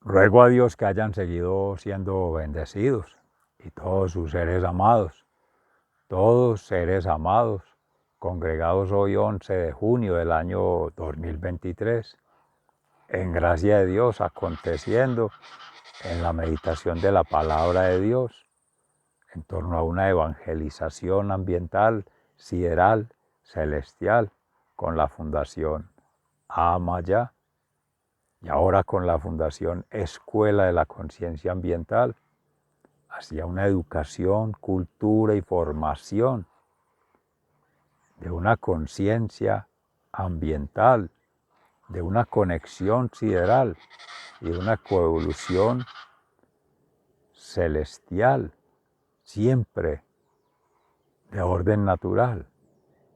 Ruego a Dios que hayan seguido siendo bendecidos y todos sus seres amados, congregados hoy 11 de junio del año 2023, en gracia de Dios, aconteciendo en la meditación de la palabra de Dios, en torno a una evangelización ambiental, sideral, celestial, con la Fundación Amaya, y ahora con la Fundación Escuela de la Conciencia Ambiental, hacia una educación, cultura y formación de una conciencia ambiental, de una conexión sideral y de una coevolución celestial, siempre de orden natural,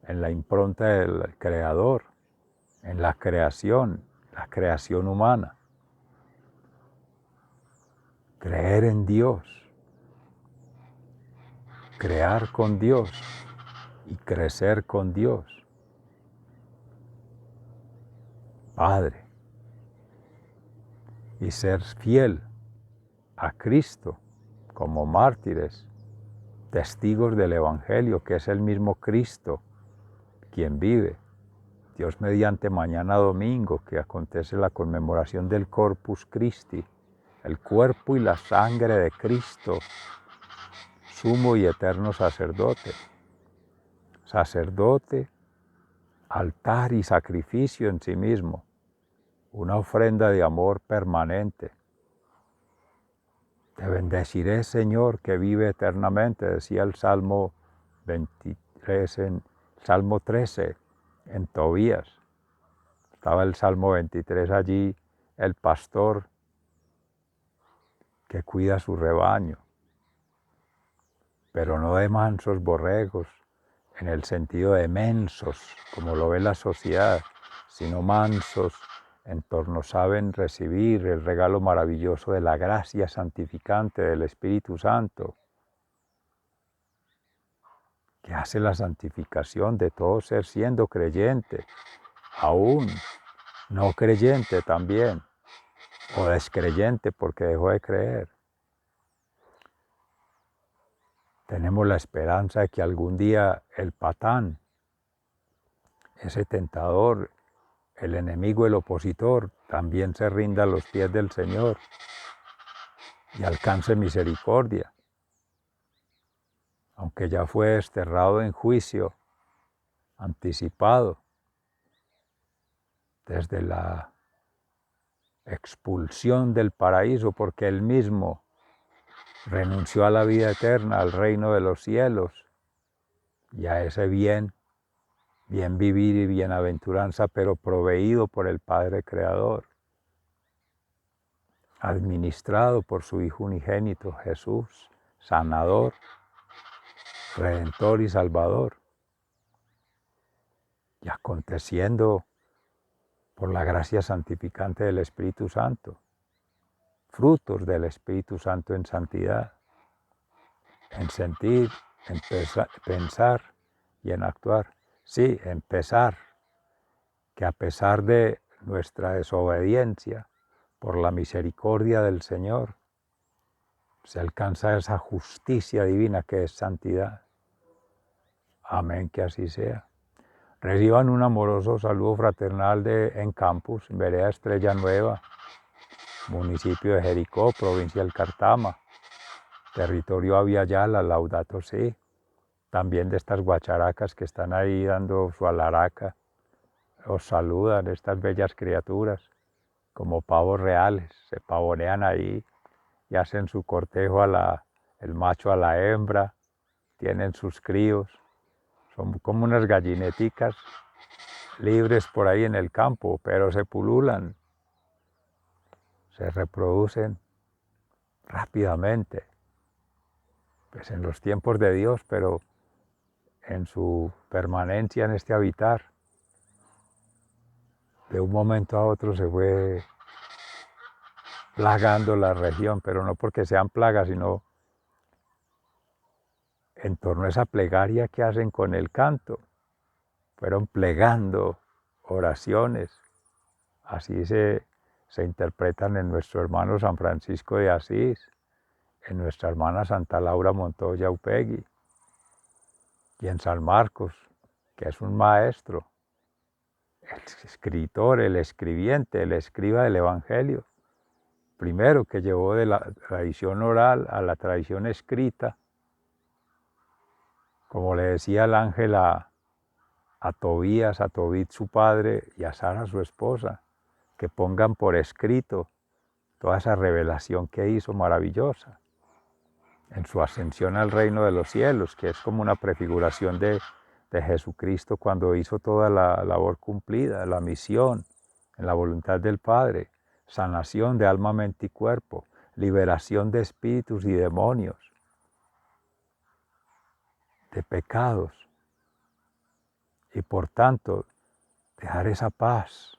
en la impronta del Creador, en la creación humana. Creer en Dios, crear con Dios y crecer con Dios. Padre, y ser fiel a Cristo como mártires, testigos del Evangelio, que es el mismo Cristo quien vive. Dios mediante mañana domingo, que acontece la conmemoración del Corpus Christi, el cuerpo y la sangre de Cristo, sumo y eterno sacerdote. Sacerdote, altar y sacrificio en sí mismo, una ofrenda de amor permanente. Te bendeciré, Señor, que vive eternamente, decía el Salmo 23, Salmo 13, en Tobías. Estaba el Salmo 23 allí, el pastor que cuida su rebaño, pero no de mansos borregos, en el sentido de mensos, como lo ve la sociedad, sino mansos, en torno saben recibir el regalo maravilloso de la gracia santificante del Espíritu Santo, que hace la santificación de todo ser siendo creyente, aún no creyente también, o descreyente porque dejó de creer. Tenemos la esperanza de que algún día el patán, ese tentador, el enemigo, el opositor, también se rinda a los pies del Señor y alcance misericordia, aunque ya fue desterrado en juicio anticipado desde la expulsión del paraíso, porque él mismo renunció a la vida eterna, al reino de los cielos y a ese bien vivir y bienaventuranza, pero proveído por el Padre Creador, administrado por su Hijo unigénito, Jesús, sanador, redentor y salvador, y aconteciendo por la gracia santificante del Espíritu Santo, frutos del Espíritu Santo en santidad, en sentir, en pensar y en actuar. Sí, en pesar, que a pesar de nuestra desobediencia, por la misericordia del Señor, se alcanza esa justicia divina que es santidad. Amén, que así sea. Reciban un amoroso saludo fraternal en Campus, Vereda Estrella Nueva, municipio de Jericó, provincia del Cartama, territorio Aviala, Laudato Si, también de estas guacharacas que están ahí dando su alaraca. Os saludan estas bellas criaturas, como pavos reales, se pavonean ahí y hacen su cortejo el macho a la hembra, tienen sus críos, son como unas gallineticas libres por ahí en el campo, pero se pululan, se reproducen rápidamente, pues en los tiempos de Dios, pero en su permanencia en este habitar, de un momento a otro se fue plagando la región, pero no porque sean plagas, sino en torno a esa plegaria que hacen con el canto. Fueron plegando oraciones, así se se interpretan en nuestro hermano San Francisco de Asís, en nuestra hermana Santa Laura Montoya Upegui y en San Marcos, que es un maestro, el escritor, el escribiente, el escriba del Evangelio, primero que llevó de la tradición oral a la tradición escrita, como le decía el ángel a Tobías, a Tobit su padre y a Sara su esposa, que pongan por escrito toda esa revelación que hizo maravillosa en su ascensión al reino de los cielos, que es como una prefiguración de Jesucristo cuando hizo toda la labor cumplida, la misión en la voluntad del Padre, sanación de alma, mente y cuerpo, liberación de espíritus y demonios, de pecados, y por tanto dejar esa paz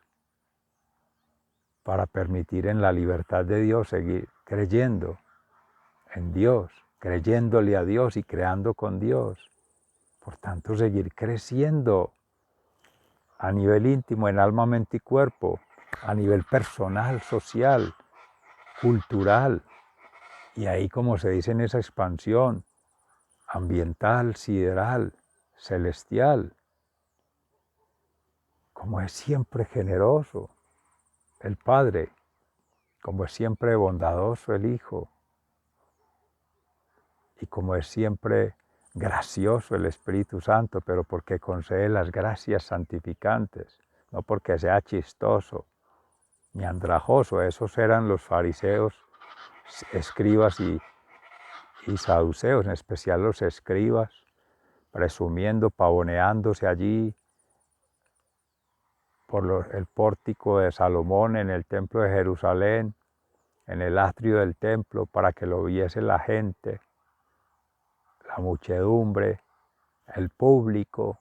para permitir en la libertad de Dios seguir creyendo en Dios, creyéndole a Dios y creando con Dios. Por tanto, seguir creciendo a nivel íntimo, en alma, mente y cuerpo, a nivel personal, social, cultural, y ahí, como se dice en esa expansión, ambiental, sideral, celestial, como es siempre generoso el Padre, como es siempre bondadoso el Hijo, y como es siempre gracioso el Espíritu Santo, pero porque concede las gracias santificantes, no porque sea chistoso ni andrajoso. Esos eran los fariseos, escribas y saduceos, en especial los escribas, presumiendo, pavoneándose allí por el pórtico de Salomón en el templo de Jerusalén, en el atrio del templo, para que lo viese la gente, la muchedumbre, el público,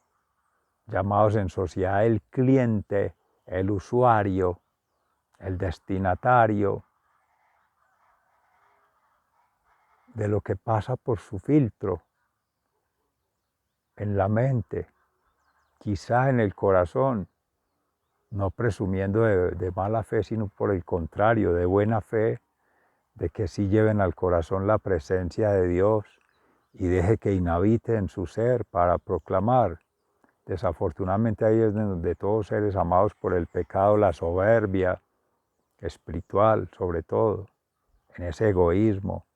llamados en sociedad el cliente, el usuario, el destinatario de lo que pasa por su filtro en la mente, quizá en el corazón, no presumiendo de mala fe, sino por el contrario, de buena fe, de que sí lleven al corazón la presencia de Dios y deje que inhabite en su ser para proclamar. Desafortunadamente ahí es donde todos seres amados por el pecado, la soberbia espiritual sobre todo, en ese egoísmo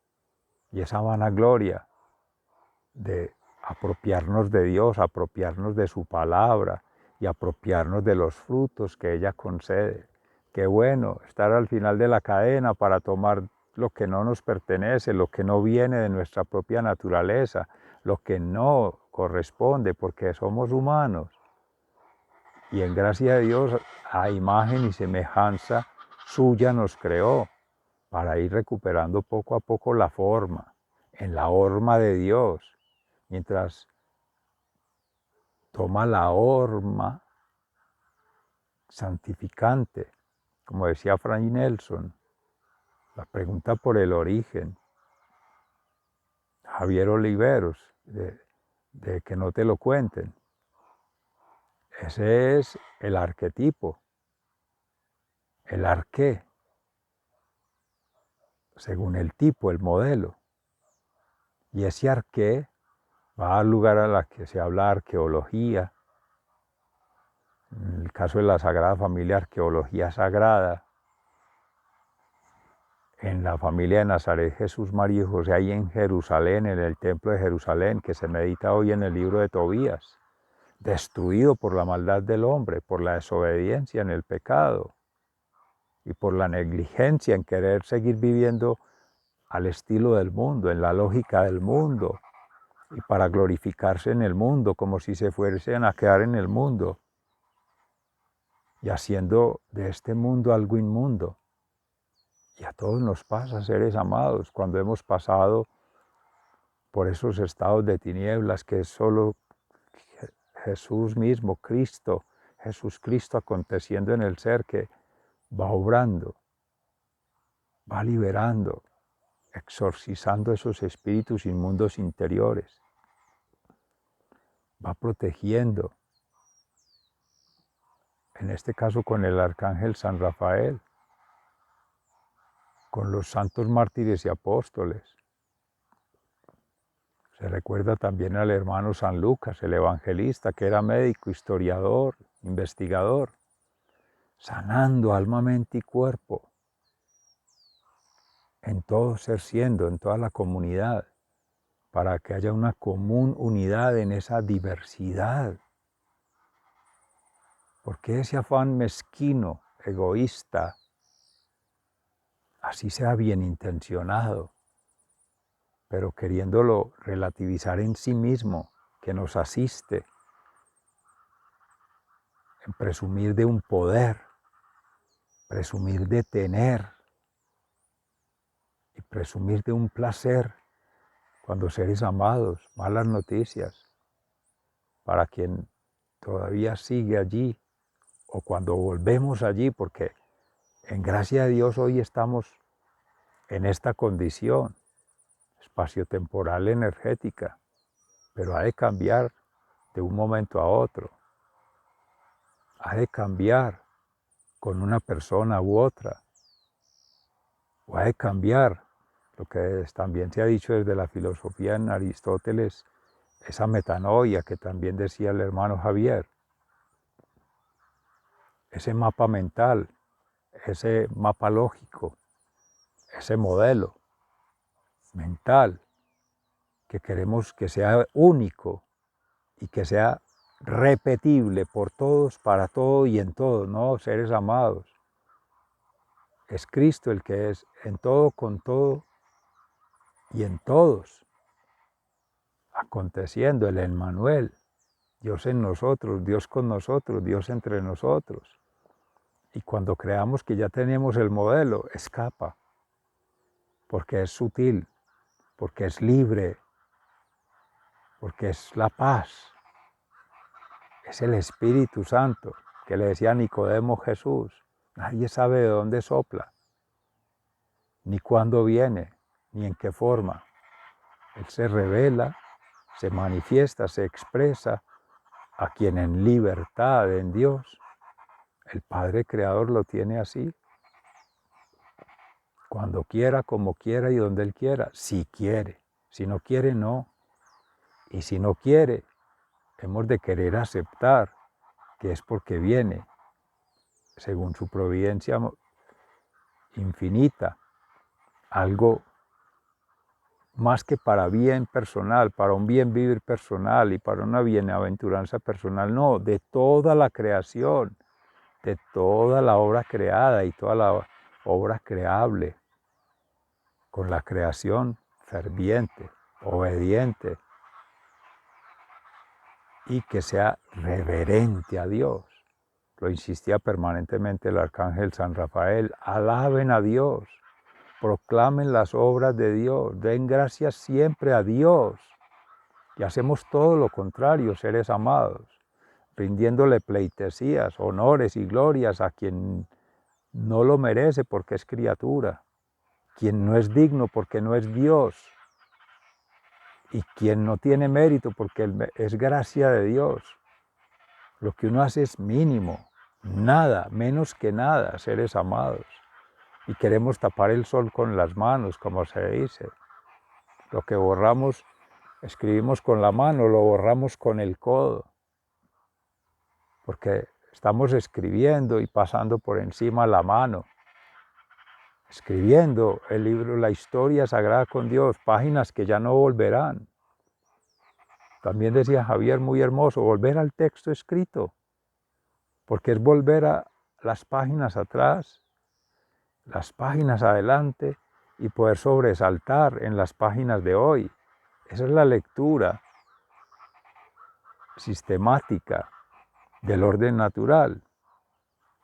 y esa vanagloria de apropiarnos de Dios, apropiarnos de su palabra y apropiarnos de los frutos que ella concede. Qué bueno estar al final de la cadena para tomar lo que no nos pertenece, lo que no viene de nuestra propia naturaleza, lo que no corresponde porque somos humanos. Y en gracia de Dios, a imagen y semejanza suya nos creó para ir recuperando poco a poco la forma, en la horma de Dios, mientras toma la horma santificante, como decía Fray Nelson, la pregunta por el origen. Javier Oliveros, de que no te lo cuenten. Ese es el arquetipo, el arqué, según el tipo, el modelo. Y ese arqué va a dar lugar a la que se habla arqueología, en el caso de la Sagrada Familia, arqueología sagrada, en la familia de Nazaret, Jesús, María y José, ahí en Jerusalén, en el templo de Jerusalén, que se medita hoy en el libro de Tobías, destruido por la maldad del hombre, por la desobediencia en el pecado y por la negligencia en querer seguir viviendo al estilo del mundo, en la lógica del mundo, y para glorificarse en el mundo, como si se fuesen a quedar en el mundo, y haciendo de este mundo algo inmundo. Y a todos nos pasa, seres amados, cuando hemos pasado por esos estados de tinieblas que es solo Jesús mismo, Cristo, Jesús Cristo aconteciendo en el ser, que va obrando, va liberando, exorcizando esos espíritus inmundos interiores, va protegiendo, en este caso con el arcángel San Rafael, con los santos mártires y apóstoles. Se recuerda también al hermano San Lucas, el evangelista, que era médico, historiador, investigador, sanando alma, mente y cuerpo, en todo ser siendo, en toda la comunidad, para que haya una común unidad en esa diversidad. Porque ese afán mezquino, egoísta, así sea bien intencionado, pero queriéndolo relativizar en sí mismo, que nos asiste, en presumir de un poder, presumir de tener y presumir de un placer, cuando seres amados, malas noticias, para quien todavía sigue allí, o cuando volvemos allí, porque en gracia de Dios hoy estamos en esta condición espaciotemporal energética, pero ha de cambiar de un momento a otro, ha de cambiar con una persona u otra, o ha de cambiar, lo que también se ha dicho desde la filosofía en Aristóteles, esa metanoia que también decía el hermano Javier, ese mapa mental, ese mapa lógico, ese modelo mental que queremos que sea único y que sea repetible por todos, para todo y en todo, ¿no? Seres amados. Es Cristo el que es en todo, con todo y en todos, aconteciendo, el Emmanuel, Dios en nosotros, Dios con nosotros, Dios entre nosotros. Y cuando creamos que ya tenemos el modelo, escapa, porque es sutil, porque es libre, porque es la paz, es el Espíritu Santo, que le decía a Nicodemo Jesús, nadie sabe de dónde sopla, ni cuándo viene, ni en qué forma. Él se revela, se manifiesta, se expresa a quien en libertad en Dios, el Padre Creador lo tiene así, cuando quiera, como quiera y donde Él quiera, si quiere, si no quiere, no. Y si no quiere, hemos de querer aceptar que es porque viene, según su providencia infinita, algo más que para bien personal, para un bien vivir personal y para una bienaventuranza personal, no, de toda la creación, de toda la obra creada y toda la obra creable, con la creación ferviente, obediente y que sea reverente a Dios. Lo insistía permanentemente el arcángel San Rafael, alaben a Dios, proclamen las obras de Dios, den gracias siempre a Dios. Y hacemos todo lo contrario, seres amados, rindiéndole pleitesías, honores y glorias a quien no lo merece porque es criatura, quien no es digno porque no es Dios, y quien no tiene mérito porque es gracia de Dios. Lo que uno hace es mínimo, nada, menos que nada, seres amados. Y queremos tapar el sol con las manos, como se dice. Lo que borramos, escribimos con la mano, lo borramos con el codo. Porque estamos escribiendo y pasando por encima la mano. Escribiendo el libro, la historia sagrada con Dios, páginas que ya no volverán. También decía Javier, muy hermoso, volver al texto escrito, porque es volver a las páginas atrás, las páginas adelante y poder sobresaltar en las páginas de hoy. Esa es la lectura sistemática del orden natural,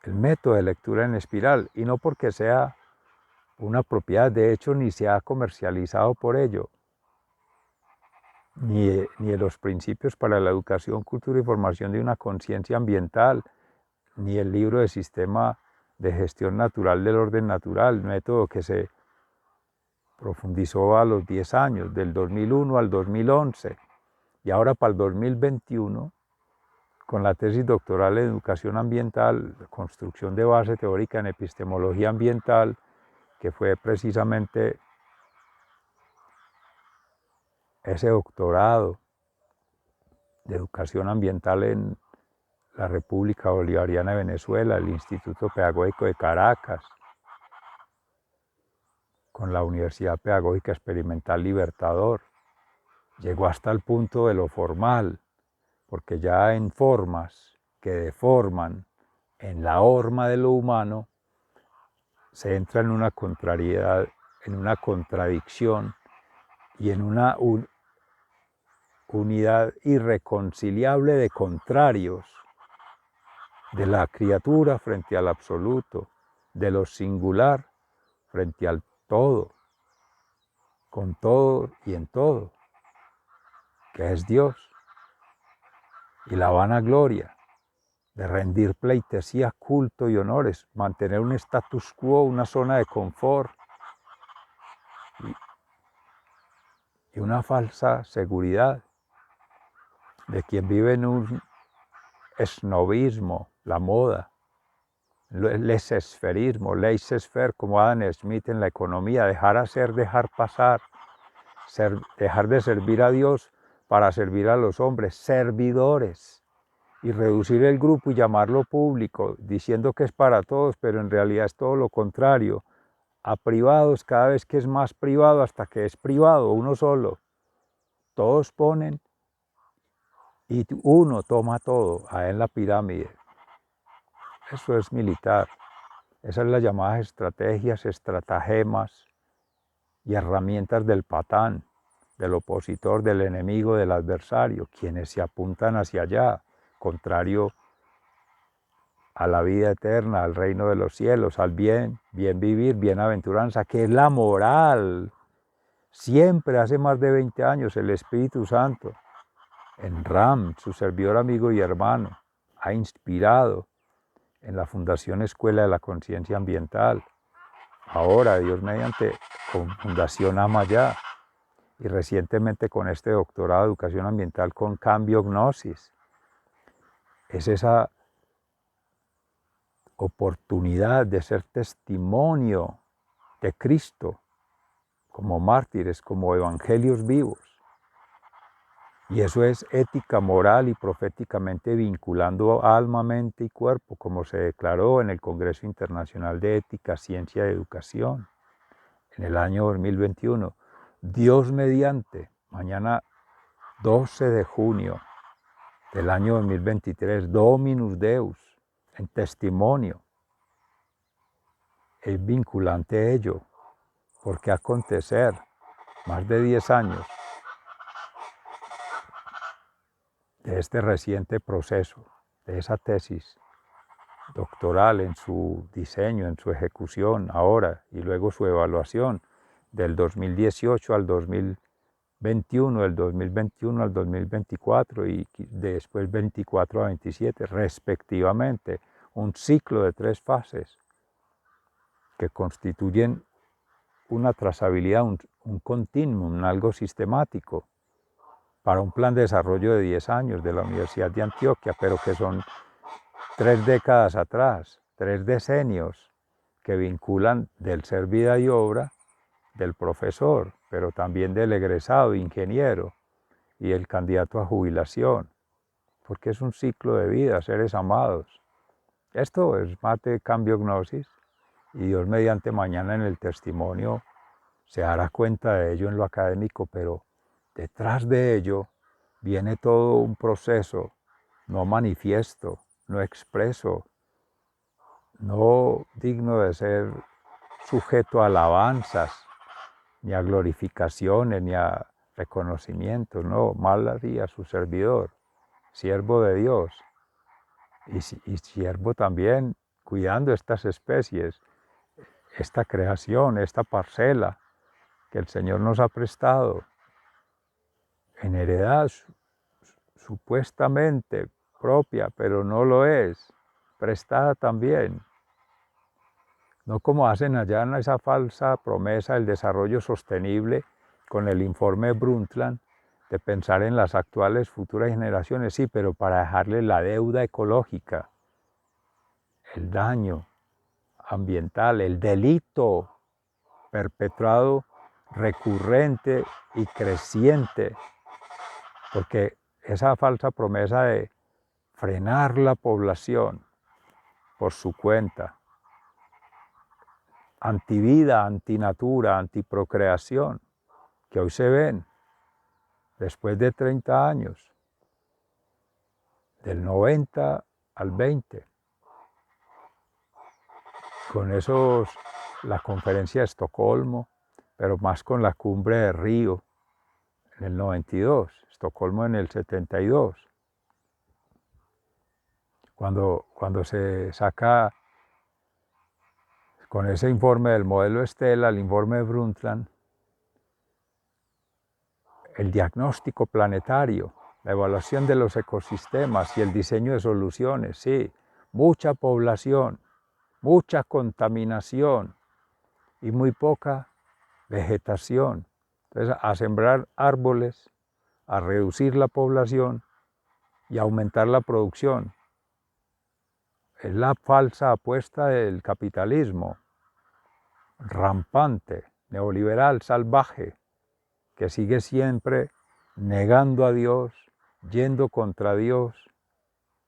el método de lectura en espiral, y no porque sea una propiedad de hecho ni se ha comercializado por ello, ni de los principios para la educación, cultura y formación de una conciencia ambiental, ni el libro de sistema de gestión natural del orden natural, método que se profundizó a los 10 años, del 2001 al 2011, y ahora para el 2021, con la tesis doctoral en educación ambiental, construcción de base teórica en epistemología ambiental, que fue precisamente ese doctorado de educación ambiental en la República Bolivariana de Venezuela, el Instituto Pedagógico de Caracas, con la Universidad Pedagógica Experimental Libertador. Llegó hasta el punto de lo formal, porque ya en formas que deforman en la horma de lo humano, se entra en una contrariedad, en una contradicción y en una unidad irreconciliable de contrarios, de la criatura frente al absoluto, de lo singular frente al todo, con todo y en todo, que es Dios, y la vanagloria de rendir pleitesía, culto y honores, mantener un status quo, una zona de confort y una falsa seguridad de quien vive en un esnobismo, la moda, el laissez-fairismo, laissez-faire, como Adam Smith en la economía, dejar hacer, dejar pasar, dejar de servir a Dios para servir a los hombres, servidores, y reducir el grupo y llamarlo público, diciendo que es para todos, pero en realidad es todo lo contrario, a privados cada vez que es más privado hasta que es privado, uno solo. Todos ponen y uno toma todo, ahí en la pirámide. Eso es militar. Esas son las llamadas estrategias, estratagemas y herramientas del patán, del opositor, del enemigo, del adversario, quienes se apuntan hacia allá, contrario a la vida eterna, al reino de los cielos, al bien, bien vivir, bienaventuranza, que es la moral. Siempre, hace más de 20 años, el Espíritu Santo, en RAM, su servidor, amigo y hermano, ha inspirado en la Fundación Escuela de la Conciencia Ambiental. Ahora, Dios mediante, con Fundación Amayá, y recientemente con este doctorado de Educación Ambiental con Cambio Gnosis. Es esa oportunidad de ser testimonio de Cristo como mártires, como evangelios vivos. Y eso es ética, moral y proféticamente vinculando alma, mente y cuerpo, como se declaró en el Congreso Internacional de Ética, Ciencia y Educación en el año 2021. Dios mediante, mañana 12 de junio del año 2023, Dominus Deus, en testimonio. Es vinculante ello, porque acontecer más de 10 años de este reciente proceso, de esa tesis doctoral en su diseño, en su ejecución ahora y luego su evaluación del 2018 al 2021, del 2021 al 2024 y después 24 a 27 respectivamente, un ciclo de 3 fases que constituyen una trazabilidad, un continuum, algo sistemático para un plan de desarrollo de 10 años de la Universidad de Antioquia, pero que son 3 décadas atrás, 3 decenios que vinculan del ser vida y obra del profesor, pero también del egresado, ingeniero y el candidato a jubilación, porque es un ciclo de vida, seres amados. Esto es mate, cambio, gnosis, y Dios mediante mañana en el testimonio se dará cuenta de ello en lo académico, pero detrás de ello viene todo un proceso no manifiesto, no expreso, no digno de ser sujeto a alabanzas, ni a glorificaciones, ni a reconocimientos, no, mal haría su servidor, siervo de Dios, y siervo también cuidando estas especies, esta creación, esta parcela que el Señor nos ha prestado en heredad supuestamente propia, pero no lo es, prestada también. No como hacen allá en esa falsa promesa del desarrollo sostenible con el informe Brundtland de pensar en las actuales, futuras generaciones, sí, pero para dejarle la deuda ecológica, el daño ambiental, el delito perpetrado recurrente y creciente, porque esa falsa promesa de frenar la población por su cuenta, antivida, antinatura, antiprocreación, que hoy se ven después de 30 años, del 90 al 20, con esos, la conferencia de Estocolmo, pero más con la cumbre de Río en el 92, Estocolmo en el 72. Cuando se saca con ese informe del modelo Estela, el informe de Brundtland, el diagnóstico planetario, la evaluación de los ecosistemas y el diseño de soluciones, sí, mucha población, mucha contaminación y muy poca vegetación. Entonces, a sembrar árboles, a reducir la población y aumentar la producción. Es la falsa apuesta del capitalismo rampante, neoliberal, salvaje, que sigue siempre negando a Dios, yendo contra Dios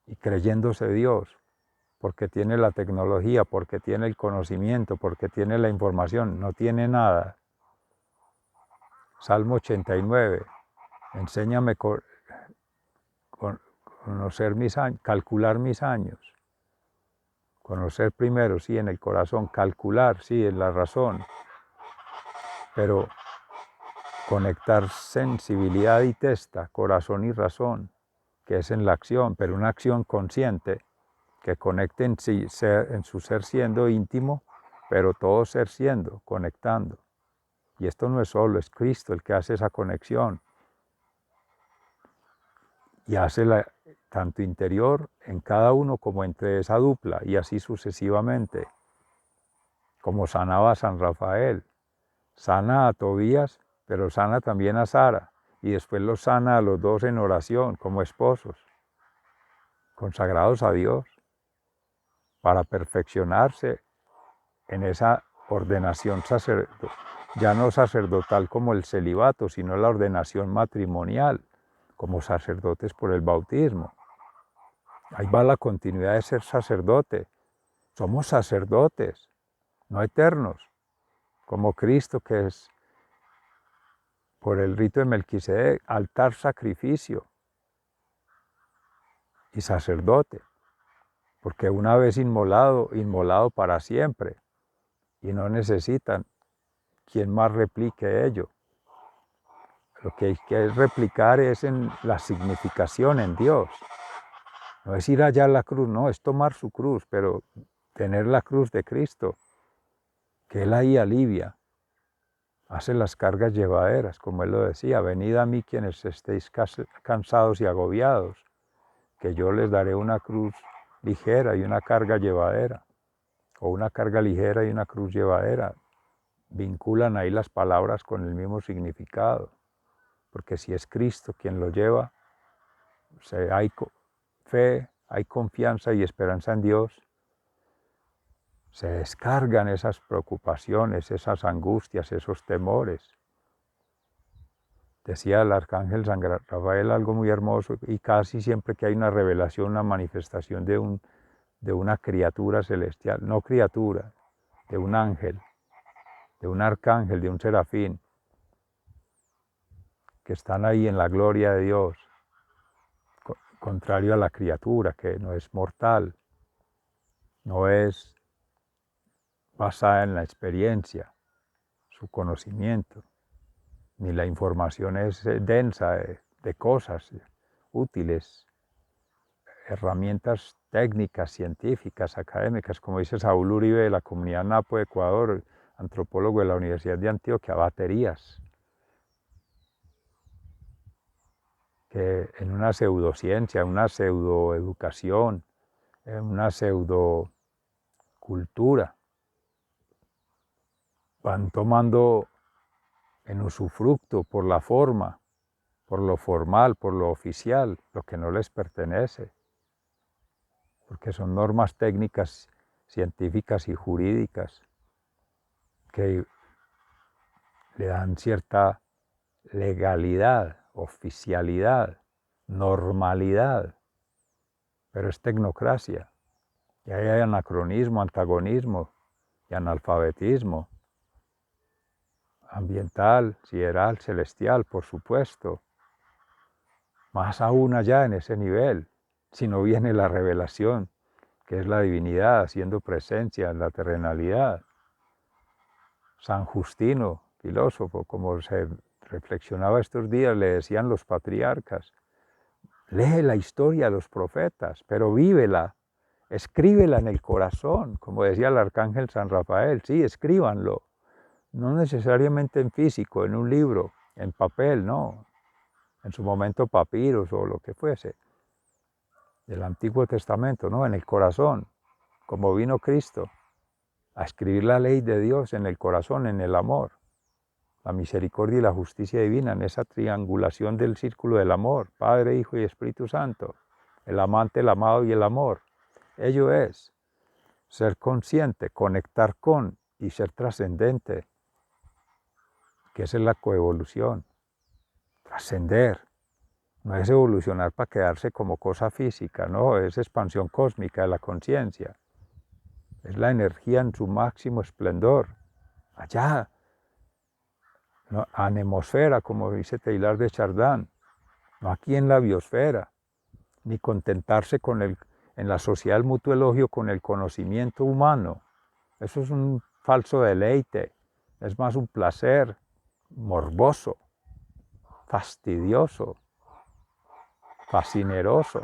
y creyéndose Dios, porque tiene la tecnología, porque tiene el conocimiento, porque tiene la información, no tiene nada. Salmo 89, enséñame conocer mis años, calcular mis años. Conocer primero, sí, en el corazón, calcular, sí, en la razón, pero conectar sensibilidad y testa, corazón y razón, que es en la acción, pero una acción consciente que conecte en su ser siendo íntimo, pero todo ser siendo, conectando. Y esto no es solo, es Cristo el que hace esa conexión y hace tanto interior en cada uno como entre esa dupla y así sucesivamente, como sanaba a San Rafael. Sana a Tobías, pero sana también a Sara, y después los sana a los dos en oración como esposos, consagrados a Dios, para perfeccionarse en esa ordenación sacerdotal, ya no sacerdotal como el celibato, sino la ordenación matrimonial, como sacerdotes por el bautismo. Ahí va la continuidad de ser sacerdote. Somos sacerdotes, no eternos, como Cristo, que es por el rito de Melquisedec, altar, sacrificio y sacerdote, porque una vez inmolado, inmolado para siempre, y no necesitan quien más replique ello. Lo que hay que replicar es en la significación en Dios. No es ir allá a la cruz, no, es tomar su cruz, pero tener la cruz de Cristo, que Él ahí alivia, hace las cargas llevaderas, como Él lo decía, venid a mí quienes estéis cansados y agobiados, que yo les daré una cruz ligera y una carga llevadera, o una carga ligera y una cruz llevadera. Vinculan ahí las palabras con el mismo significado, porque si es Cristo quien lo lleva, hay fe, hay confianza y esperanza en Dios, se descargan esas preocupaciones, esas angustias, esos temores. Decía el arcángel San Rafael algo muy hermoso, y casi siempre que hay una revelación, una manifestación de una criatura celestial, no criatura, de un ángel, de un arcángel, de un serafín, que están ahí en la gloria de Dios, contrario a la criatura, que no es mortal, no es basada en la experiencia, su conocimiento, ni la información es densa de cosas útiles, herramientas técnicas, científicas, académicas, como dice Saúl Uribe de la comunidad Napo de Ecuador, antropólogo de la Universidad de Antioquia, baterías, que en una pseudociencia, una pseudoeducación, en una pseudocultura, van tomando en usufructo por la forma, por lo formal, por lo oficial, lo que no les pertenece, porque son normas técnicas, científicas y jurídicas que le dan cierta legalidad, oficialidad, normalidad, pero es tecnocracia. Y ahí hay anacronismo, antagonismo y analfabetismo ambiental, sideral, celestial, por supuesto. Más aún allá en ese nivel, si no viene la revelación, que es la divinidad haciendo presencia en la terrenalidad. San Justino, filósofo, como se reflexionaba estos días, le decían los patriarcas, lee la historia de los profetas, pero vívela, escríbela en el corazón, como decía el arcángel San Rafael, sí, escríbanlo, no necesariamente en físico, en un libro, en papel, no, en su momento papiros o lo que fuese, del Antiguo Testamento, no, en el corazón, como vino Cristo, a escribir la ley de Dios en el corazón, en el amor, la misericordia y la justicia divina, en esa triangulación del círculo del amor, Padre, Hijo y Espíritu Santo, el amante, el amado y el amor. Ello es ser consciente, conectar con y ser trascendente, que esa es la coevolución, trascender. No es evolucionar para quedarse como cosa física, no, es expansión cósmica de la conciencia. Es la energía en su máximo esplendor, allá, ¿no? Anemosfera, como dice Teilhard de Chardin, no aquí en la biosfera, ni contentarse en la sociedad del mutuo elogio con el conocimiento humano. Eso es un falso deleite, es más un placer morboso, fastidioso, fascineroso,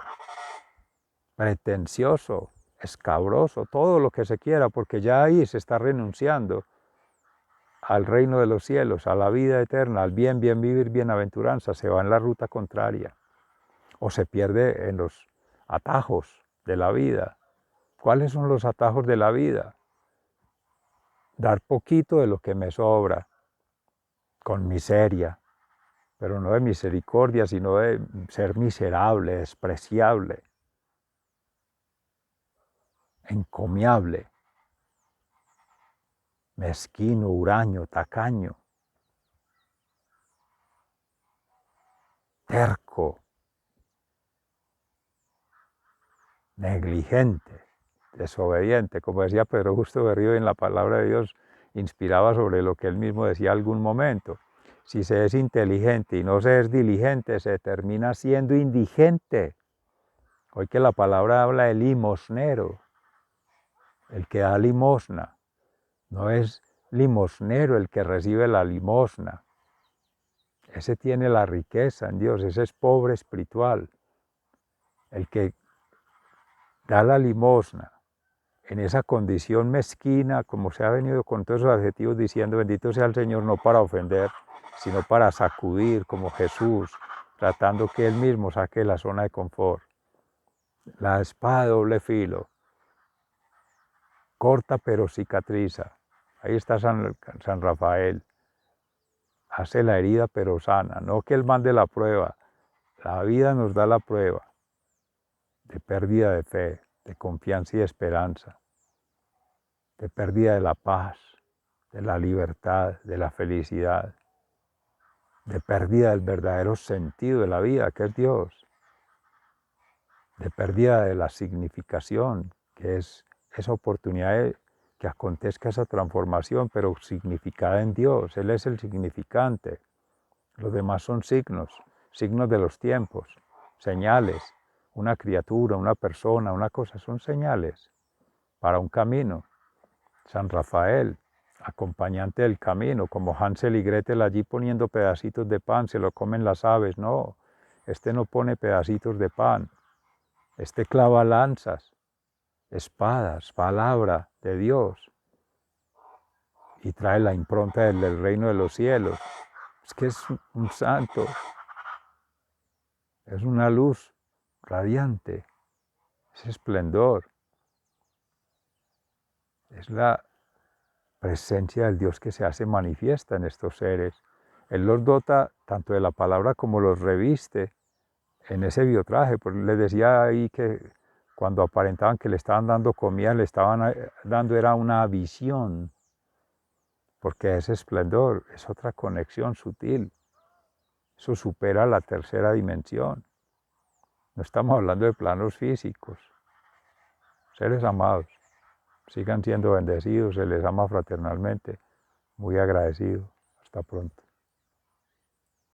pretencioso, escabroso, todo lo que se quiera, porque ya ahí se está renunciando al reino de los cielos, a la vida eterna, al bien, bien vivir, bienaventuranza, se va en la ruta contraria o se pierde en los atajos de la vida. ¿Cuáles son los atajos de la vida? Dar poquito de lo que me sobra, con miseria, pero no de misericordia, sino de ser miserable, despreciable, encomiable, mezquino, huraño, tacaño, terco, negligente, desobediente. Como decía Pedro Justo Berrío en la palabra de Dios, inspiraba sobre lo que él mismo decía algún momento. Si se es inteligente y no se es diligente, se termina siendo indigente. Hoy que la palabra habla de limosnero, el que da limosna. No es limosnero el que recibe la limosna. Ese tiene la riqueza en Dios, ese es pobre espiritual. El que da la limosna en esa condición mezquina, como se ha venido con todos esos adjetivos diciendo, bendito sea el Señor, no para ofender, sino para sacudir como Jesús, tratando que Él mismo saque la zona de confort. La espada de doble filo, corta pero cicatriza. Ahí está San Rafael. Hace la herida pero sana, no que Él mande la prueba. La vida nos da la prueba de pérdida de fe, de confianza y esperanza, de pérdida de la paz, de la libertad, de la felicidad, de pérdida del verdadero sentido de la vida, que es Dios, de pérdida de la significación, que es esa oportunidad de que acontezca esa transformación, pero significada en Dios. Él es el significante. Los demás son signos, signos de los tiempos, señales. Una criatura, una persona, una cosa, son señales para un camino. San Rafael, acompañante del camino, como Hansel y Gretel allí poniendo pedacitos de pan, se lo comen las aves. No, este no pone pedacitos de pan, este clava lanzas, espadas, palabra de Dios, y trae la impronta del reino de los cielos. Es que es un santo, es una luz radiante, es esplendor, es la presencia del Dios que se hace manifiesta en estos seres. Él los dota tanto de la palabra como los reviste en ese biotraje. Pues les decía ahí que cuando aparentaban que le estaban dando comida, le estaban dando era una visión, porque ese esplendor es otra conexión sutil. Eso supera la tercera dimensión. No estamos hablando de planos físicos. Seres amados, sigan siendo bendecidos, se les ama fraternalmente. Muy agradecido. Hasta pronto.